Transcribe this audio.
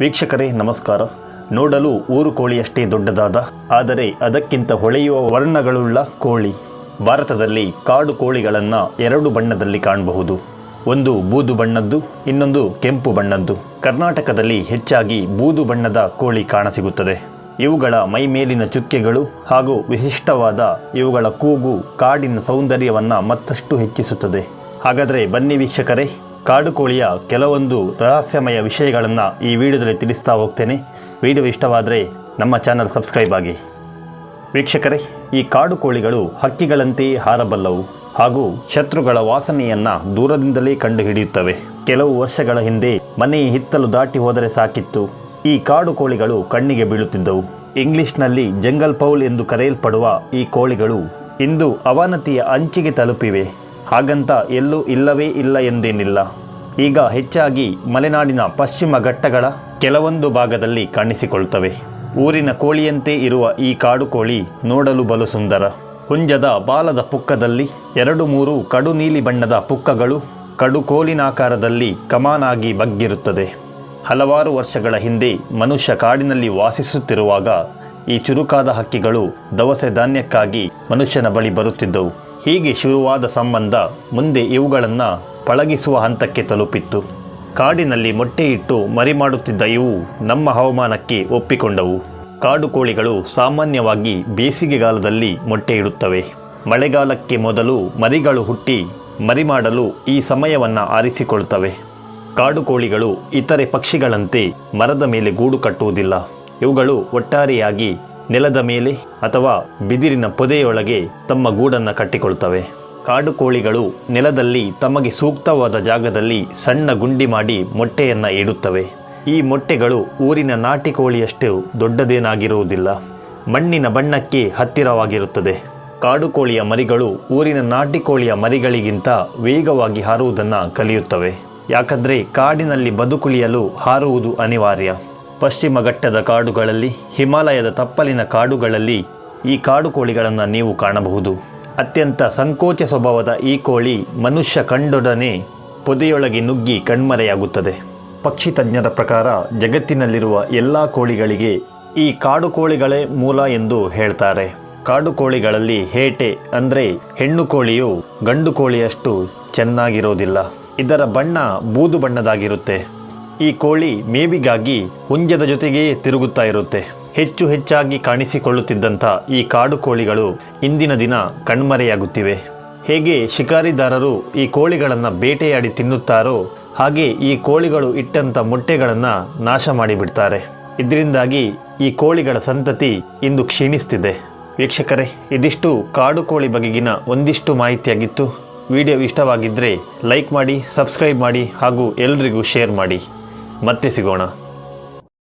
ವೀಕ್ಷಕರೇ ನಮಸ್ಕಾರ. ನೋಡಲು ಊರು ಕೋಳಿಯಷ್ಟೇ ದೊಡ್ಡದಾದ ಆದರೆ ಅದಕ್ಕಿಂತ ಹೊಳೆಯುವ ವರ್ಣಗಳುಳ್ಳ ಕೋಳಿ. ಭಾರತದಲ್ಲಿ ಕಾಡು ಕೋಳಿಗಳನ್ನು ಎರಡು ಬಣ್ಣದಲ್ಲಿ ಕಾಣಬಹುದು. ಒಂದು ಬೂದು ಬಣ್ಣದ್ದು, ಇನ್ನೊಂದು ಕೆಂಪು ಬಣ್ಣದ್ದು. ಕರ್ನಾಟಕದಲ್ಲಿ ಹೆಚ್ಚಾಗಿ ಬೂದು ಬಣ್ಣದ ಕೋಳಿ ಕಾಣಸಿಗುತ್ತದೆ. ಇವುಗಳ ಮೈಮೇಲಿನ ಚುಕ್ಕೆಗಳು ಹಾಗೂ ವಿಶಿಷ್ಟವಾದ ಇವುಗಳ ಕೂಗು ಕಾಡಿನ ಸೌಂದರ್ಯವನ್ನು ಮತ್ತಷ್ಟು ಹೆಚ್ಚಿಸುತ್ತದೆ. ಹಾಗಾದರೆ ಬನ್ನಿ ವೀಕ್ಷಕರೇ, ಕಾಡು ಕೋಳಿಯ ಕೆಲವೊಂದು ರಹಸ್ಯಮಯ ವಿಷಯಗಳನ್ನು ಈ ವಿಡಿಯೋದಲ್ಲಿ ತಿಳಿಸ್ತಾ ಹೋಗ್ತೇನೆ. ವಿಡಿಯೋ ಇಷ್ಟವಾದರೆ ನಮ್ಮ ಚಾನಲ್ ಸಬ್ಸ್ಕ್ರೈಬ್ ಆಗಿ. ವೀಕ್ಷಕರೇ, ಈ ಕಾಡು ಕೋಳಿಗಳು ಹಕ್ಕಿಗಳಂತೆಯೇ ಹಾರಬಲ್ಲವು ಹಾಗೂ ಶತ್ರುಗಳ ವಾಸನೆಯನ್ನು ದೂರದಿಂದಲೇ ಕಂಡುಹಿಡಿಯುತ್ತವೆ. ಕೆಲವು ವರ್ಷಗಳ ಹಿಂದೆ ಮನೆಯ ಹಿತ್ತಲು ದಾಟಿ ಹೋದರೆ ಸಾಕಿತ್ತು, ಈ ಕಾಡು ಕೋಳಿಗಳು ಕಣ್ಣಿಗೆ ಬೀಳುತ್ತಿದ್ದವು. ಇಂಗ್ಲಿಷ್ನಲ್ಲಿ ಜಂಗಲ್ ಫೌಲ್ ಎಂದು ಕರೆಯಲ್ಪಡುವ ಈ ಕೋಳಿಗಳು ಇಂದು ಅವನತಿಯ ಅಂಚಿಗೆ ತಲುಪಿವೆ. ಹಾಗಂತ ಎಲ್ಲೂ ಇಲ್ಲವೇ ಇಲ್ಲ ಎಂದೇನಿಲ್ಲ. ಈಗ ಹೆಚ್ಚಾಗಿ ಮಲೆನಾಡಿನ ಪಶ್ಚಿಮ ಘಟ್ಟಗಳ ಕೆಲವೊಂದು ಭಾಗದಲ್ಲಿ ಕಾಣಿಸಿಕೊಳ್ತವೆ. ಊರಿನ ಕೋಳಿಯಂತೆ ಇರುವ ಈ ಕಾಡು ಕೋಳಿ ನೋಡಲು ಬಲು ಸುಂದರ. ಹುಂಜದ ಬಾಲದ ಪುಕ್ಕದಲ್ಲಿ 2-3 ಕಡು ನೀಲಿ ಬಣ್ಣದ ಪುಕ್ಕಗಳು ಕಡುಕೋಲಿನಾಕಾರದಲ್ಲಿ ಕಮಾನಾಗಿ ಬಗ್ಗಿರುತ್ತದೆ. ಹಲವಾರು ವರ್ಷಗಳ ಹಿಂದೆ ಮನುಷ್ಯ ಕಾಡಿನಲ್ಲಿ ವಾಸಿಸುತ್ತಿರುವಾಗ ಈ ಚುರುಕಾದ ಹಕ್ಕಿಗಳು ದವಸೆ ಧಾನ್ಯಕ್ಕಾಗಿ ಮನುಷ್ಯನ ಬಳಿ ಬರುತ್ತಿದ್ದವು. ಹೀಗೆ ಶುರುವಾದ ಸಂಬಂಧ ಮುಂದೆ ಇವುಗಳನ್ನು ಪಳಗಿಸುವ ಹಂತಕ್ಕೆ ತಲುಪಿತ್ತು. ಕಾಡಿನಲ್ಲಿ ಮೊಟ್ಟೆಯಿಟ್ಟು ಮರಿ ಮಾಡುತ್ತಿದ್ದ ಇವು ನಮ್ಮ ಹವಾಮಾನಕ್ಕೆ ಒಪ್ಪಿಕೊಂಡವು. ಕಾಡು ಕೋಳಿಗಳು ಸಾಮಾನ್ಯವಾಗಿ ಬೇಸಿಗೆಗಾಲದಲ್ಲಿ ಮೊಟ್ಟೆಯಿಡುತ್ತವೆ. ಮಳೆಗಾಲಕ್ಕೆ ಮೊದಲು ಮರಿಗಳು ಹುಟ್ಟಿ ಮರಿ ಮಾಡಲು ಈ ಸಮಯವನ್ನು ಆರಿಸಿಕೊಳ್ತವೆ. ಕಾಡು ಕೋಳಿಗಳು ಇತರೆ ಪಕ್ಷಿಗಳಂತೆ ಮರದ ಮೇಲೆ ಗೂಡು ಕಟ್ಟುವುದಿಲ್ಲ. ಇವುಗಳು ಒಟ್ಟಾರೆಯಾಗಿ ನೆಲದ ಮೇಲೆ ಅಥವಾ ಬಿದಿರಿನ ಪೊದೆಯೊಳಗೆ ತಮ್ಮ ಗೂಡನ್ನು ಕಟ್ಟಿಕೊಳ್ತವೆ. ಕಾಡು ಕೋಳಿಗಳು ನೆಲದಲ್ಲಿ ತಮಗೆ ಸೂಕ್ತವಾದ ಜಾಗದಲ್ಲಿ ಸಣ್ಣ ಗುಂಡಿ ಮಾಡಿ ಮೊಟ್ಟೆಯನ್ನು ಇಡುತ್ತವೆ. ಈ ಮೊಟ್ಟೆಗಳು ಊರಿನ ನಾಟಿ ಕೋಳಿಯಷ್ಟು ದೊಡ್ಡದೇನಾಗಿರುವುದಿಲ್ಲ. ಮಣ್ಣಿನ ಬಣ್ಣಕ್ಕೆ ಹತ್ತಿರವಾಗಿರುತ್ತದೆ. ಕಾಡು ಕೋಳಿಯ ಮರಿಗಳು ಊರಿನ ನಾಟಿ ಕೋಳಿಯ ಮರಿಗಳಿಗಿಂತ ವೇಗವಾಗಿ ಹಾರುವುದನ್ನು ಕಲಿಯುತ್ತವೆ. ಯಾಕಂದರೆ ಕಾಡಿನಲ್ಲಿ ಬದುಕುಳಿಯಲು ಹಾರುವುದು ಅನಿವಾರ್ಯ. ಪಶ್ಚಿಮ ಘಟ್ಟದ ಕಾಡುಗಳಲ್ಲಿ, ಹಿಮಾಲಯದ ತಪ್ಪಲಿನ ಕಾಡುಗಳಲ್ಲಿ ಈ ಕಾಡು ಕೋಳಿಗಳನ್ನು ನೀವು ಕಾಣಬಹುದು. ಅತ್ಯಂತ ಸಂಕೋಚ ಸ್ವಭಾವದ ಈ ಕೋಳಿ ಮನುಷ್ಯ ಕಂಡೊಡನೆ ಪೊದೆಯೊಳಗೆ ನುಗ್ಗಿ ಕಣ್ಮರೆಯಾಗುತ್ತದೆ. ಪಕ್ಷಿ ತಜ್ಞರ ಪ್ರಕಾರ ಜಗತ್ತಿನಲ್ಲಿರುವ ಎಲ್ಲ ಕೋಳಿಗಳಿಗೆ ಈ ಕಾಡು ಕೋಳಿಗಳೇ ಮೂಲ ಎಂದು ಹೇಳ್ತಾರೆ. ಕಾಡು ಕೋಳಿಗಳಲ್ಲಿ ಹೇಟೆ ಅಂದರೆ ಹೆಣ್ಣು ಕೋಳಿಯು ಗಂಡು ಕೋಳಿಯಷ್ಟು ಚೆನ್ನಾಗಿರೋದಿಲ್ಲ. ಇದರ ಬಣ್ಣ ಬೂದು ಬಣ್ಣದಾಗಿರುತ್ತೆ. ಈ ಕೋಳಿ ಮೇವಿಗಾಗಿ ಹುಂಜದ ಜೊತೆಗೇ ತಿರುಗುತ್ತಾ ಇರುತ್ತೆ. ಹೆಚ್ಚಾಗಿ ಕಾಣಿಸಿಕೊಳ್ಳುತ್ತಿದ್ದಂಥ ಈ ಕಾಡು ಕೋಳಿಗಳು ಇಂದಿನ ದಿನ ಕಣ್ಮರೆಯಾಗುತ್ತಿವೆ. ಹೇಗೆ ಶಿಕಾರಿದಾರರು ಈ ಕೋಳಿಗಳನ್ನು ಬೇಟೆಯಾಡಿ ತಿನ್ನುತ್ತಾರೋ ಹಾಗೆ ಈ ಕೋಳಿಗಳು ಇಟ್ಟಂಥ ಮೊಟ್ಟೆಗಳನ್ನು ನಾಶ ಮಾಡಿಬಿಡ್ತಾರೆ. ಇದರಿಂದಾಗಿ ಈ ಕೋಳಿಗಳ ಸಂತತಿ ಇಂದು ಕ್ಷೀಣಿಸ್ತಿದೆ. ವೀಕ್ಷಕರೇ, ಇದಿಷ್ಟು ಕಾಡು ಕೋಳಿ ಬಗೆಗಿನ ಒಂದಿಷ್ಟು ಮಾಹಿತಿಯಾಗಿತ್ತು. ವಿಡಿಯೋ ಇಷ್ಟವಾಗಿದ್ದರೆ ಲೈಕ್ ಮಾಡಿ, ಸಬ್ಸ್ಕ್ರೈಬ್ ಮಾಡಿ ಹಾಗೂ ಎಲ್ರಿಗೂ ಶೇರ್ ಮಾಡಿ. ಮತ್ತೆ ಸಿಗೋಣ.